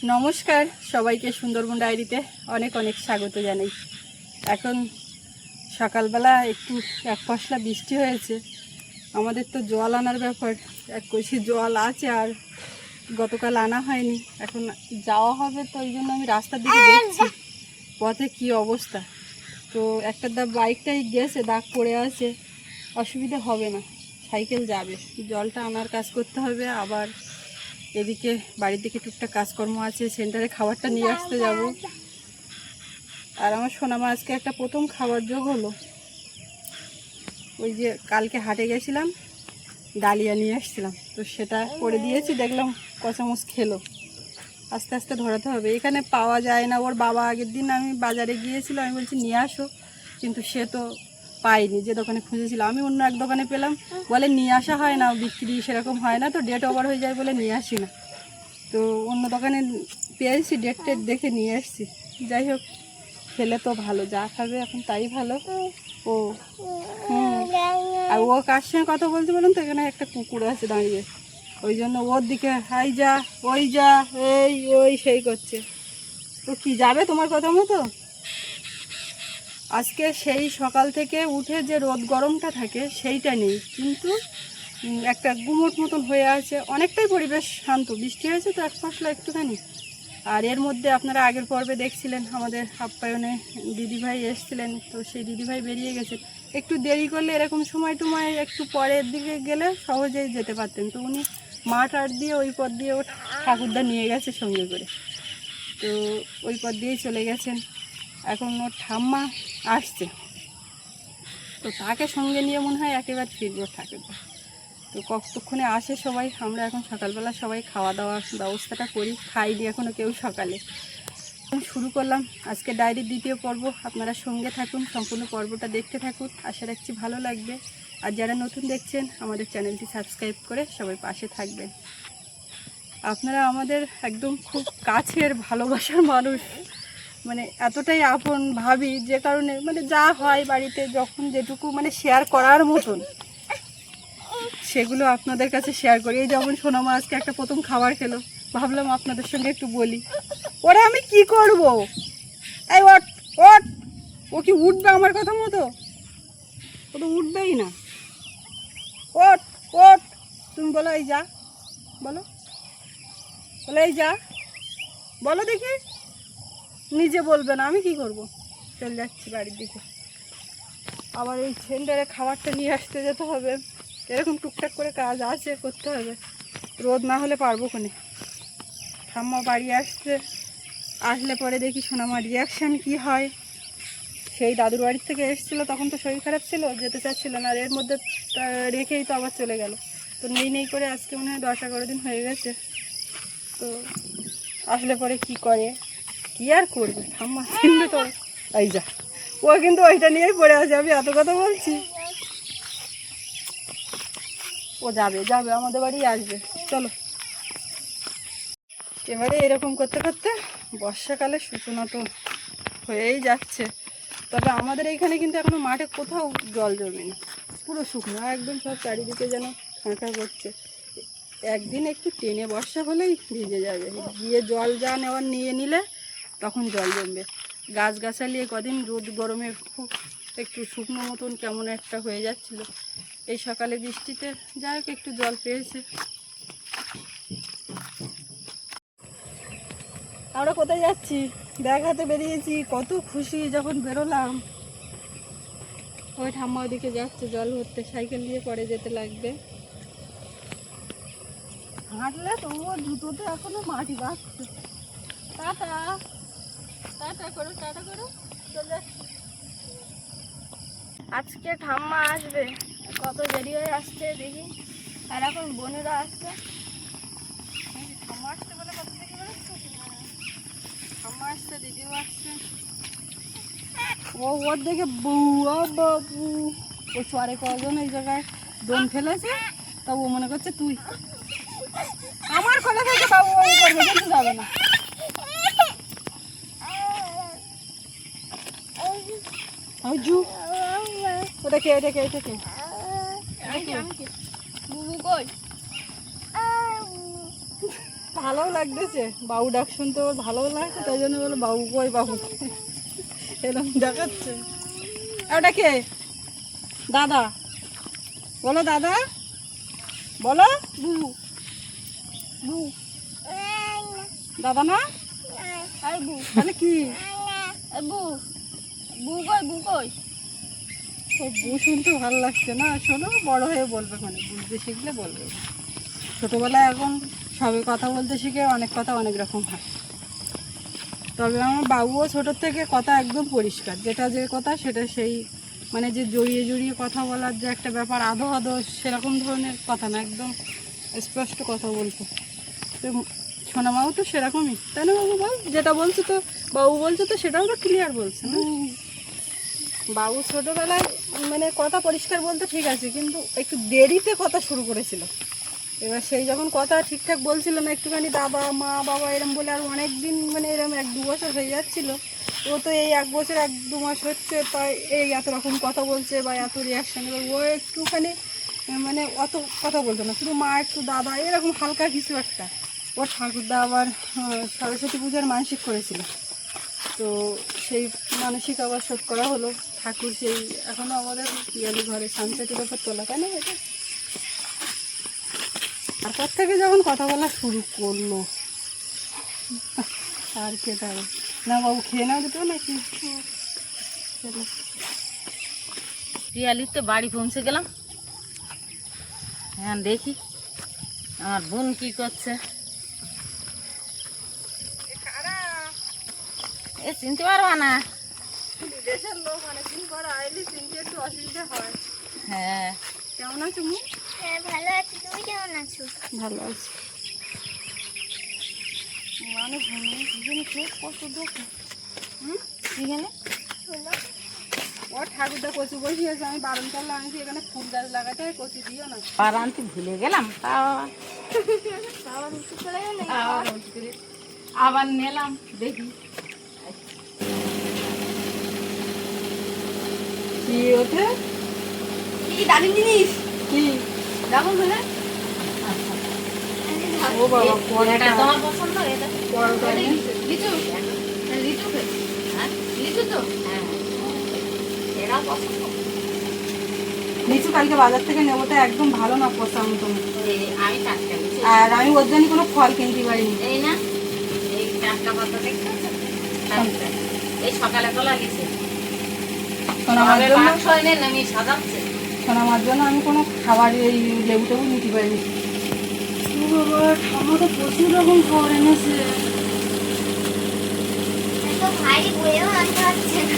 নমস্কার সবাইকে সুন্দরবন ডায়েরিতে অনেক অনেক স্বাগত জানাই। এখন সকালবেলা একটু এক পশলা বৃষ্টি হয়েছে। আমাদের তো জল আনার ব্যাপার, এক কলসি জল আছে আর গতকাল আনা হয়নি, এখন যাওয়া হবে, তো ওই জন্য আমি রাস্তার দিকে দেখছি পথে কি অবস্থা। তো একটা বাইকটাই গেছে, দাগ পড়ে আছে, অসুবিধা হবে না, সাইকেল যাবে। জলটা আনার কাজ করতে হবে, আবার এদিকে বাড়ির দিকে টুকটাক কাজকর্ম আছে, সেন্টারে খাবারটা নিয়ে আসতে যাব। আর আমার সোনামা আজকে একটা প্রথম খাবার যোগ হলো, ওই যে কালকে হাটে গেছিলাম, ডালিয়া নিয়ে আসছিলাম, তো সেটা করে দিয়েছি, দেখলাম কচামচ খেলো। আস্তে আস্তে ধরাতে হবে, এখানে পাওয়া যায় না। ওর বাবা আগের দিন আমি বাজারে গিয়েছিলাম, আমি বলছি নিয়ে আসো, কিন্তু সে তো পাইনি, যে দোকানে খুঁজেছিল। আমি অন্য এক দোকানে পেলাম, বলে নিয়ে আসা হয় না, বিক্রি সেরকম হয় না, তো ডেট ওভার হয়ে যায় বলে নিয়ে আসি না। তো অন্য দোকানে পেয়েছি, ডেট দেখে নিয়ে আসছি। যাই হোক, খেলে তো ভালো, যা খাবে এখন তাই ভালো। ও আর ও কার সঙ্গে কথা বলছে বলুন তো, এখানে একটা কুকুর আছে দাঁড়িয়ে, ওই জন্য ওর দিকে হাই যা, ওই যা, এই ওই সেই করছে। তো কি যাবে তোমার কথা মতো? আজকে সেই সকাল থেকে উঠে যে রোদ গরমটা থাকে সেইটা নেই, কিন্তু একটা গুমোট মতন হয়ে আছে। অনেকটাই পরিবেশ শান্ত, বৃষ্টি হয়েছে তো এক পশলা একটুখানি। আর এর মধ্যে আপনারা আগের পর্বে দেখছিলেন আমাদের আপ্যায়নে দিদিভাই এসছিলেন, তো সেই দিদিভাই বেরিয়ে গেছে। একটু দেরি করলে এরকম সময় টুমায় একটু পরের দিকে গেলে সহজেই যেতে পারতেন, তো উনি মাঠ আট দিয়ে ওই পথ দিয়ে ও ঠাকুরদা নিয়ে গেছে সঙ্গে করে, তো ওই পথ দিয়েই চলে গেছেন। এখন ওর ঠাম্মা আসছে, তো তাকে সঙ্গে নিয়ে মনে হয় একেবারে ফিরবো ঠাকুরদা। তো কতক্ষণে আসে সবাই, আমরা এখন সকালবেলা সবাই খাওয়া দাওয়ার ব্যবস্থাটা করি, খাইনি এখনও কেউ সকালে। শুরু করলাম আজকে ডায়েরির দ্বিতীয় পর্ব। আপনারা সঙ্গে থাকুন, সম্পূর্ণ পর্বটা দেখতে থাকুন, আশা রাখছি ভালো লাগবে। আর যারা নতুন দেখছেন আমাদের চ্যানেলটি সাবস্ক্রাইব করে সবাই পাশে থাকবেন। আপনারা আমাদের একদম খুব কাছের ভালোবাসার মানুষ, মানে এতটাই আপন ভাবি, যে কারণে মানে যা হয় বাড়িতে যখন যেটুকু মানে শেয়ার করার মতন সেগুলো আপনাদের কাছে শেয়ার করি। এই যেমন সোনামা আজকে একটা প্রথম খাবার খেলো, ভাবলাম আপনাদের সঙ্গে একটু বলি। ওরা আমি কি করব, এই ওট ওট, ও কি উঠবে আমার কথা মতো? ও তো উঠবেই না। ওট ওট, তুমি বলো এই যা, বলো বলো এই যা, বলো দেখি। নিজে বলবে না, আমি কি করব? চলে যাচ্ছি বাড়ির দিকে, আবার এই সেন্টারে খাবারটা নিয়ে আসতে যেতে হবে, এরকম টুকটাক করে কাজ আছে, করতে হবে। রোদ না হলে পারবো কোনে। ঠাম্মা বাড়ি আসলে পরে দেখি সোনামার রিয়াকশান কি হয়। সেই দাদুর বাড়ির থেকে এসেছিলো, তখন তো শরীর খারাপ ছিল, যেতে চাচ্ছিল না, আর এর মধ্যে রেখেই তো আবার চলে গেল। তো নেই করে আজকে মনে হয় 10-11 দিন হয়ে গেছে। তো আসলে পরে কি করে, কি আর করবে ঠাম্মা, কিন্তু তো এই যা, ও কিন্তু ওইটা নিয়েই পড়ে আছে, আমি এত কথা বলছি। ও যাবে যাবে, আমাদের বাড়ি আসবে, চলো। এবারে এরকম করতে করতে বর্ষাকালের সূচনা তো হয়েই যাচ্ছে। তবে আমাদের এইখানে কিন্তু এখনো মাঠে কোথাও জল জমেনি, পুরো শুকনো একদম, সব চারিদিকে যেন ফাঁকা করছে। একদিন একটু টেনে বর্ষা হলেই ভিজে যাবে, গিয়ে জল যা নেওয়ার নিয়ে নিলে তখন জল জমবে। গাছগাছালি কদিন রোদ গরমে খুব একটু শুকনো মতন কেমন একটা হয়ে যাচ্ছিল, এই সকালে বৃষ্টিতে যাই হোক একটু জল পেয়েছে। আমরা কোথায় যাচ্ছি? দেখাতে বেরিয়েছি, কত খুশি যখন বেরোলাম। ওই ঠাম্মা ওদিকে যাচ্ছে জল ভরতে, সাইকেল দিয়ে পরে যেতে লাগবে। হাঁটলে তবুও জুতোতে এখনো মাটি বাঁচছে। টাটা টাটা করো, টাটা করো, চলে যাচ্ছি। আজকে ঠাম্মা আসবে, কত দেরি হয়ে আসছে দেখি, আর এখন বোনেরা আসছে। ঠাম্মা আসছে বলে কত দেরি বেরোচ্ছে, ঠাম্মা আসছে, দিদিও আসছে। ও ওর দেখে বউ বাবু, ও চরে কজন এই জায়গায় দম ফেলেছে, তা ও মনে করছে তুই আমার কোলে থেকে বাবু বাবু করবে, কিন্তু যাবে না। ওটা কে, এটা কে, এটা কে? বুবু কই? ভালোও লাগতেছে, বাবু ডাক শুনতে ওর ভালোও লাগছে, তাই জন্য বলো বাবু কই বাবু এরকম দেখাচ্ছে। ওটা কে? দাদা বলো, দাদা বলো। বু বু দাদা না, তাহলে কি? বু বু কই, বু কই? বু শুনতে ভালো লাগছে না, শোনো বড় হয়ে বলবে, মানে বুঝতে শিখলে বলবে। ছোটোবেলায় এখন সবে কথা বলতে শিখে অনেক কথা অনেক রকম হয়। তবে আমার বাবুও ছোটোর থেকে কথা একদম পরিষ্কার, যেটা যে কথা সেটা সেই, মানে যে জড়িয়ে জড়িয়ে কথা বলার যে একটা ব্যাপার আধো আধো সেরকম ধরনের কথা না, একদম স্পষ্ট কথা বলতো। তো সোনামাও তো সেরকমই, তাই না বাবু? বল, যেটা বলছো তো বাবু বলছো তো সেটাও তো ক্লিয়ার বলছে না। বাবু ছোটোবেলায় মানে কথা পরিষ্কার বলতে ঠিক আছে, কিন্তু একটু দেরিতে কথা শুরু করেছিল। এবার সেই যখন কথা ঠিকঠাক বলছিল না, একটুখানি দাদা মা বাবা এরম বলে আর অনেক দিন, মানে এরম 1-2 বছর হয়ে যাচ্ছিলো। ও তো এই 1 বছর 1-2 মাস হচ্ছে প্রায় এই এত রকম কথা বলছে বা এত রিয়াকশান। এবার ও একটুখানি মানে অত কথা বলতো না, শুধু মা একটু দাদা এরকম হালকা কিছু একটা। ওর ঠাকুরদা আবার সরস্বতী পূজার মানসিক করেছিল, তো সেই মানসিক আবার শোধ করা হলো। ঠাকুর সেই এখনও আমাদের পিয়ালি ঘরে সানসেটের ওপর তোলা, তাই না? এটা তারপর থেকে যখন কথা বলা শুরু করলো আর খেতে হবে না। বাবু খেয়ে নাও যেত নাকি? পিয়ালির তো বাড়ি পৌঁছে গেলাম। হ্যাঁ, দেখি আমার বোন কি করছে। এ চিনতে পারবা না? দেশের লোক অনেকদিন পর আইলি, চিনতে একটু অসুবিধা হয়। হ্যাঁ, কেমন আছো মু? হ্যাঁ ভালো আছি, তুমি কেমন আছো? ভালো আছি। মানে ভূমি খুব কষ্ট দেখো। এখানে শুনো, ও ঠাকুরদা কচু বসিয়েছে, আমি বারণ করলাম আমি এখানে ফুল গাছ লাগাতে হয়, কচু দিও না। পার আনতে ভুলে গেলাম, তাও বাবা রুটি চলে গেলে আবার নিলাম। দেখি কি ওঠে? কি দারুণ জিনিস কি দেখো বলে। ও বাবা, এটা পরোটা তোমার পছন্দ? এটা পরোটা নিয়ে লিচু, লিচু হ্যাঁ, লিচু তো হ্যাঁ, এরা পছন্দ। লিচু কালকে বাজার থেকে নেবো, তো একদম ভালো না, পচা মতন। আমি টাটকা লিচু, আর আমি ওর জন্য কোনো ফল কিনতে পারিনি। এই না এই টাটকা পাতা দেখতে টাটকা। এই সকালে তোলা লিচু, সোনামার জন্য, বাক্স এনে নামিয়ে সাজাচ্ছে। সোনামার জন্য আমি কোনো খাবার এই লেবু টেবু নিতে পারিনি। ও বাবা, ঠাম্মা তো প্রচুর রকম খাবার এনেছে। এত ভারী বইও আনতে পারছে না।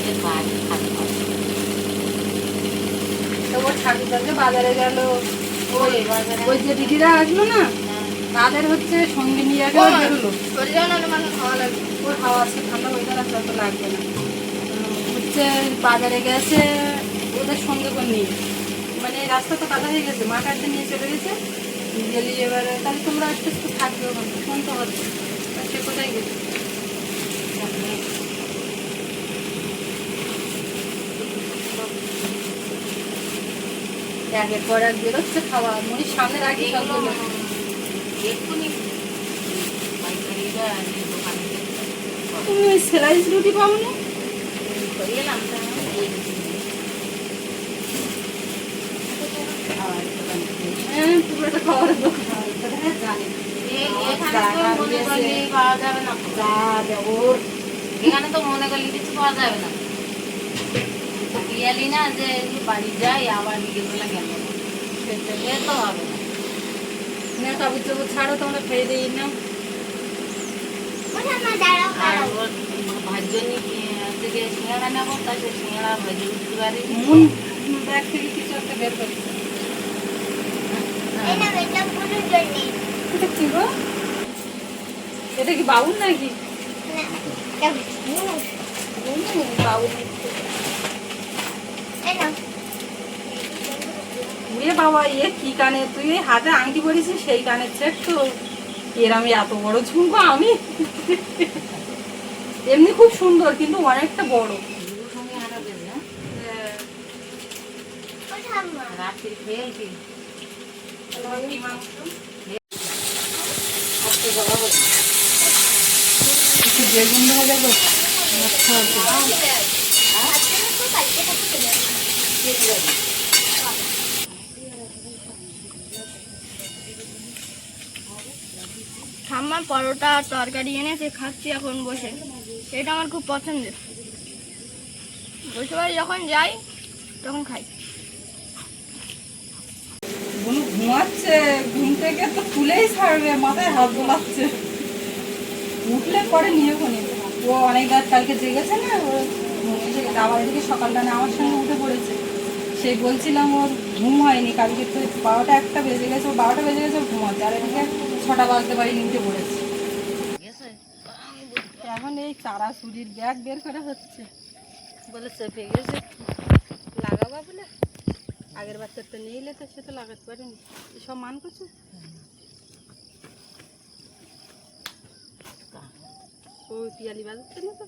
এর বাড়ি খাবে। তো ওর ঠাকুরদাকে বাজারে গেল, ওই বাজারে ওই যে দিদিরা আসলো না, তাদের হচ্ছে সঙ্গে নিয়ে গেল, বেরোলো। শরীরে না মানে খাওয়া লাগবে। ওর হাওয়া আছে ঠান্ডা, ওইটা রাখলে তো লাগবে না। হচ্ছে বাজারে গেছে ওদের সঙ্গে করে নিয়ে, মানে রাস্তা তো কাদা হয়ে গেছে, মা কাটতে নিয়ে চলে গেছে। গেলি এবারে তাহলে তোমরা একটু একটু থাকবে ওখানে, ফোন তো হচ্ছে। আর সে কোথায় গেছে? একের পর এক বেরোচ্ছে খাওয়া, মনির সামনে রাখি সবগুলো। এক্ষুনি পাইকারিরা দোকানে তুমি ওই স্লাইস রুটি পাও না? করে এলাম। হ্যাঁ, পুরোটা খাওয়ার দোকান। জানি পাওয়া যাবে না, যা ওর এখানে তো মনে করলে কিছু পাওয়া যাবে না। পিয়ালি না যে বাড়ি যাই আবার বিকেলবেলা গেল সেটা তো হবে না। না, কাপড় চাপড় ছাড়ো, তোমরা খেয়ে দিই না। ওটা আমার দাঁড়াও আর দাঁড়াও। ওর ভাজ্যনি থেকে সিঙ্গাড়া নেবো, তাই সে সিঙ্গাড়া ভাজি উঠতে পারি। মন ব্যাগ থেকে কিছু একটা বের করেছে। এই না এটা পুরোর জন্যে। এটা কি গো? এটা কি বাউল নাকি? না, এটা মুখ। বাউল। এই না ওরে বাবা, এ কি কানে? তুই এই হাতে আংটি পরিয়েছিস সেই কানের সেট তো? এর আমি এত বড় ঝুমকো আমি? এমনি খুব সুন্দর, কিন্তু অনেকটা বড়। সঙ্গে আনা দেবে। ও ঠাম্মা রাত্রি খেয়েছি মুরগি মাংস একটু বেগুন ভাজা করছি। আচ্ছা তো কালকে থেকে চলে আসবে। ঠাম্মা পরোটা আর তরকারি এনেছে, খাচ্ছি এখন বসে। এটা আমার খুব পছন্দের। বসে বাড়ি যখন যাই তখন খাই। বুনু ঘুমাচ্ছে, ঘুম থেকে তো তুলেই ছাড়বে, মাথায় হাত বোলাচ্ছে। উঠলে পরে নিয়ে ফোনে ও অনেক রাত কালকে জেগেছে না, ও ঘুমিয়ে জেগেছে। আবার এদিকে সকালবেলা আমার সঙ্গে উঠে পড়েছে। সেই বলছিলাম ওর ঘুম হয়নি কালকে, তো 12টা 1টা বেজে গেছে, ও 12টা বেজে গেছে, ও ঘুমাচ্ছে। আর এদিকে 6টা বাজতে পারিনি, উঠে পড়েছে। এখন এই চারা চুরির ব্যাগ বের করা হচ্ছে, বলে চেপে গেছে লাগাবা বলে। আগের বাচ্চাটা নিয়ে তো সে তো লাগাতে পারেনি, সব মান করছো। ও পিয়ালি বাজাচ্ছে না তো,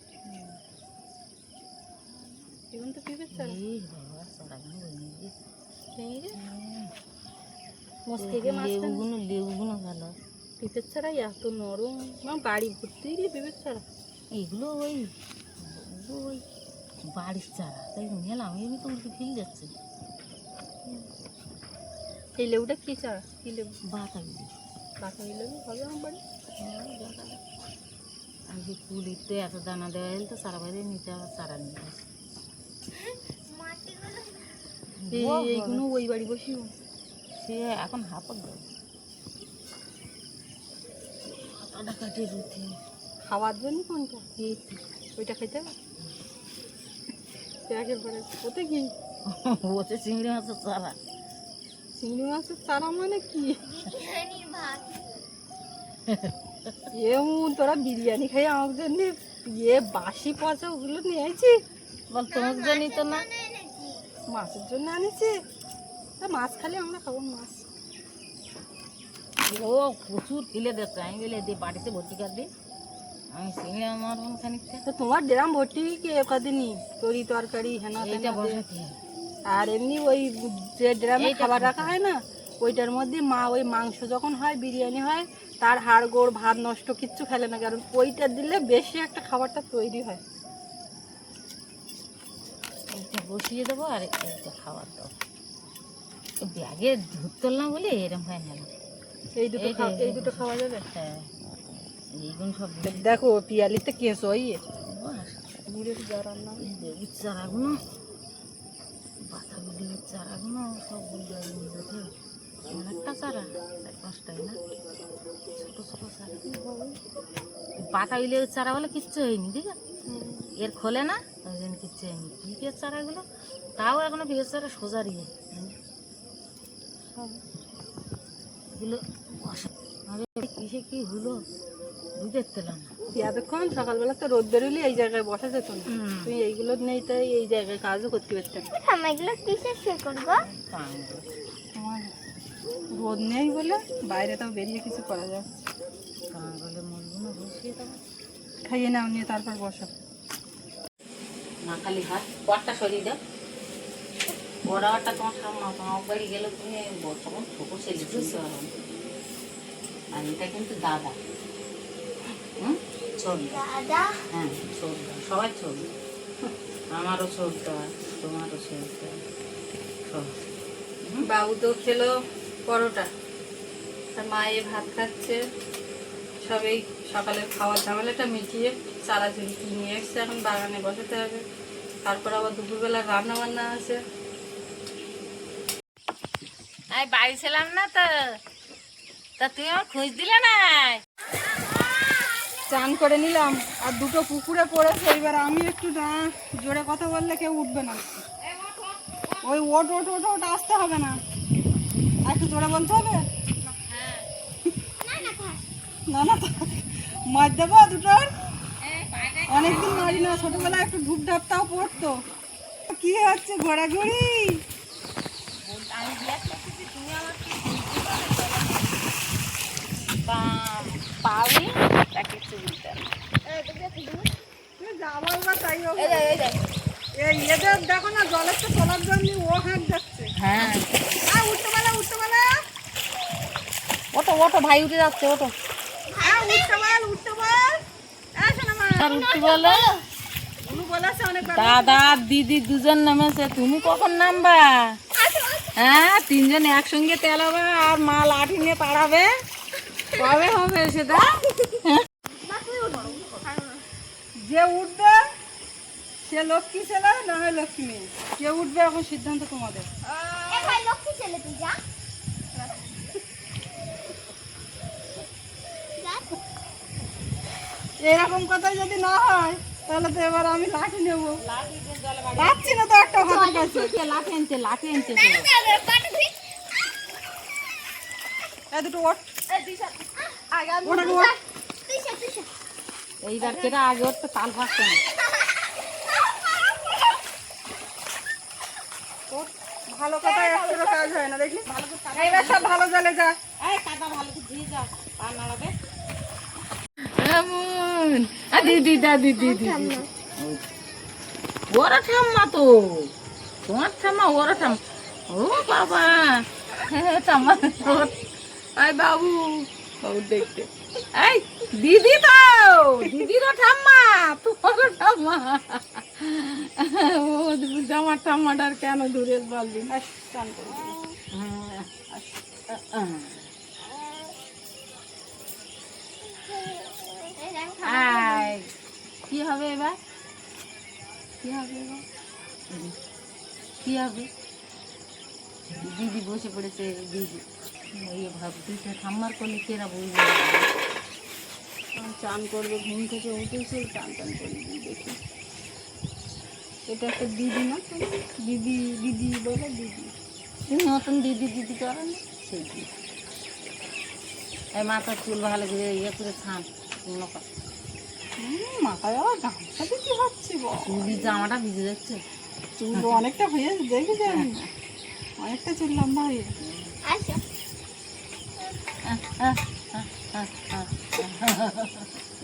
এখন তো পিপের চারা লেবুগুলো ভালো। পিপের ছাড়াই এত নরম, বাড়ি ভর্তি পিপের ছাড়া। এগুলো ওই বাড়ির চারা, তাই নিলাম। এমনি তো উল্টে ফিল যাচ্ছে। এই লেবুটা কি চারা? কি লেবু? বাতাবি লেবু হবে আমার বাড়ি। আর যে পুলিতে এত দানা দেওয়া হলে তো সারা বাইরে নিচে আবার চারা নিয়ে আসে। এইগুলো ওই বাড়ি বসিও সে এখন হাঁপাক দেয় আদা কাটে রুটি খাওয়ার জন্য। কোনটা? ওইটা খেতে হবে একেবারে। ওতে কি? ওতে চিংড়ি মাছের চারা। চিংড়ি মাছের চারা মানে কি? এমন তোরা বিরিয়ানি খাই আমার জন্য বাসি পচা ওগুলো নিয়ে আইছি? বল তোমার জন্যই তো না, মাছের জন্য আনিছি। মাছ খালি আমরা খাবো মাছ। ও প্রচুর কিলে দিচ্ছে। আমি বলে দিয়ে বাড়িতে ভর্তি কর দিই, আমি চিংড়ি আমার খানিকটা। তো তোমার ড্রাম ভর্তি কি কদিনই তরি তরকারি হেনা এইটা তেনা বসে দিয়ে। আর এমনি ওই যে ড্রামে খাবার রাখা হয় না, ওইটার মধ্যে মা ওই মাংস যখন হয়, বিরিয়ানি হয়, তার হাড় গোড় ভাত নষ্ট কিচ্ছু খেলে না, কারণ ওইটা দিলে বেশি একটা খাবারটা তৈরি হয়। এইটা বসিয়ে দেবো আর এইটা খাবার দেবো। ব্যাগে ধরতে না বলে এরকম হয় না। এই দুটো খাওয়া যাবে। হ্যাঁ, এইগুলো সব দেখো পিয়ালিতে কেঁচো ইয়ে বাস। বুড়ের জ্বর রান্না। এই লেবুর চারাগুলো, বাতাবি লেবুর চারাগুলো সব উঠে অনেকটা চারা, 4-5টাই না, ছোটো ছোটো চারা। বাতাবি লেবুর চারা বলে কিচ্ছু হয়নি, ঠিক আছে, এর খোলে না, ওই জন্য কিচ্ছু হয়নি। পিঁপের চারাগুলো তাও এখনো পিঁপের চারা সোজা রিয়ে এগুলো কিসে কি হলো বুঝতে পেলাম না। এতক্ষণ সকালবেলা তো রোদ বেরোলে এই জায়গায় বসা যেত না, তুই এইগুলো নেই তাই এই জায়গায় কাজও করতে পারতাম। এগুলো কিসের সে করবো? রোদ নেই বলে বাইরে তাও বেরিয়ে কিছু করা যায়। বলে মুরগুলো বসিয়ে দেবো, খাইয়ে নাও, নিয়ে তারপর বসো। না খালি হাত পরটা সরিয়ে দাও। বড়াটা তোমার আমার বাড়ি গেলে তুমি তখন ছোটো ছেলে বুঝতে পারো। আর এটা কিন্তু দাদা, ছোট দাদা। হ্যাঁ ছোট, সবাই ছোট, আমারও ছোট, তোমারও ছোট। বাবু তো খেলো পরোটা, তার মায়ে ভাত খাচ্ছে। সবাই সকালের খাওয়ার ঝামেলাটা মিটিয়ে চারা চুরি নিয়ে এসছে, এখন বাগানে বসাতে হবে। তারপর আবার দুপুরবেলা রান্না বান্না আছে। আমি বাড়ি ছিলাম না তো, তা তুমি আমার খোঁজ দিলে না। চান করে নিলাম, আর দুটো পুকুরে পড়েছে। এবার আমি একটু জোরে কথা বললে কেউ উঠবে না। ওই ওট ওট ওট ওট আসতে হবে না, আর একটু জোরে বলতে হবে। না না মাছ দেবো দুটোর, অনেকদিন মারি না। ছোটবেলায় একটু ধূপ ধাপটাও পড়তো। কি হচ্ছে ঘোরাঘুরি? পাওনি তাকে চুলতে যাবো বা তাই হোক। এই এদের দেখো না, জলের তো তোলার জন্য ও হাঁক যাচ্ছে। হ্যাঁ ওঠো ওঠো, ভাই উঠে যাচ্ছে, ওঠো। আর উঠতে বলো। দাদা আর দিদি দুজন নেমেছে, তুমি কখন নামবা? হ্যাঁ, তিনজন একসঙ্গে তেলাবে আর মা লাঠি নিয়ে তাড়াবে, কবে হবে সেটা? যে উঠবে সে লক্ষ্মী ছেলে না হয় লক্ষ্মী মেয়ে, কে উঠবে এখন সিদ্ধান্ত তোমাদের। এরকম কথাই যদি না হয় তাহলে তো এবার আমি লাঠি নেবো। পাচ্ছি না তো একটা হাতের কাছে। লাঠি আনছে, লাঠি আনছে। এই দুটো ওঠ, ওটাকে ওঠ। এইবার কেটা আগে ওর তো তাল পাচ্ছে না। ওঠ, ভালো কথা একটারও কাজ হয় না দেখলি। এইবার সব ভালো জলে যা। এই কাদা ভালো করে দিয়ে যাও, পা নাড়াবে। এমন দিদি দা দিদি দিদি, ওরা ঠাম্মা তো, তোমার ঠাম্মা, ওরা ঠাম্মা। ও বাবা, ঠাম্মা আয় বাবু, বাবু দেখতে। এই দিদি তো, দিদিরও ঠাম্মা, তোমারও ঠাম্মা। ও আমার ঠাম্মাটার কেন দূরে বলবি না? স্নান করবি। আয়, কি হবে এবার? কি হবে এবার? কি হবে? দিদি বসে পড়েছে, দিদি এই ভাব দুইটা ঠাম্মার করলে কেরা বলবে? চান করবে, ঘুম থেকে উঠেছে চান টান করবি দেখি। এটা একটা দিদি না, দিদি দিদি বলে দিদি। তুমি নতুন দিদি দিদি করে না সেই দিদি। এই মাথার চুল ভালো করে ইয়ে করে ছান, শুকনো কর। মাথায় আবার গামছা দিতে হচ্ছে, চুলি জামাটা ভিজে যাচ্ছে। চুল অনেকটা হয়েছে দেখেছি আমি, অনেকটা চুল লম্বা হয়ে গেছে।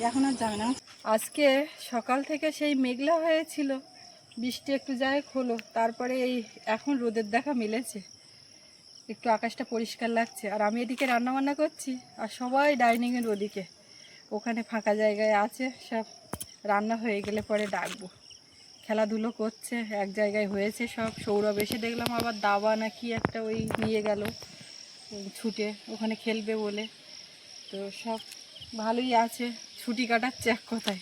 এখন আর যাবে না। আজকে সকাল থেকে সেই মেঘলা হয়েছিল, বৃষ্টি একটু যায় হলো, তারপরে এই এখন রোদের দেখা মিলেছে, একটু আকাশটা পরিষ্কার লাগছে। আর আমি এদিকে রান্না বান্না করছি আর সবাই ডাইনিংয়ের ওদিকে, ওখানে ফাঁকা জায়গায় আছে সব, রান্না হয়ে গেলে পরে ডাকবো। খেলাধুলো করছে, এক জায়গায় হয়েছে সব। সৌরভ এসে দেখলাম আবার দাবা না কি একটা ওই নিয়ে গেল ছুটে, ওখানে খেলবে বলে। তো সব ভালোই আছে, ছুটি কাটাচ্ছে এক কথায়।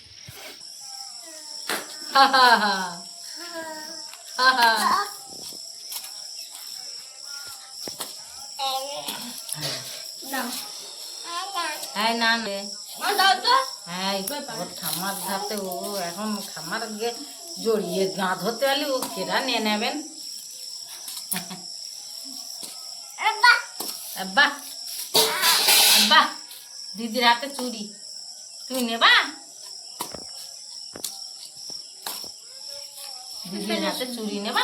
হ্যাঁ না নে, হ্যাঁ ওর ঠাম্মার ধাতে ও এখন খামার গিয়ে জড়িয়ে গা ধরতে পারলে ও কেরা নিয়ে নেবেন। আব্বা আব্বা, দিদির হাতে চুড়ি, তুই নেবা? দিদির হাতে চুড়ি নেবা?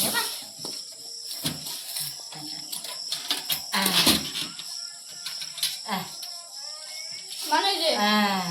নেবা? মানে যে হ্যাঁ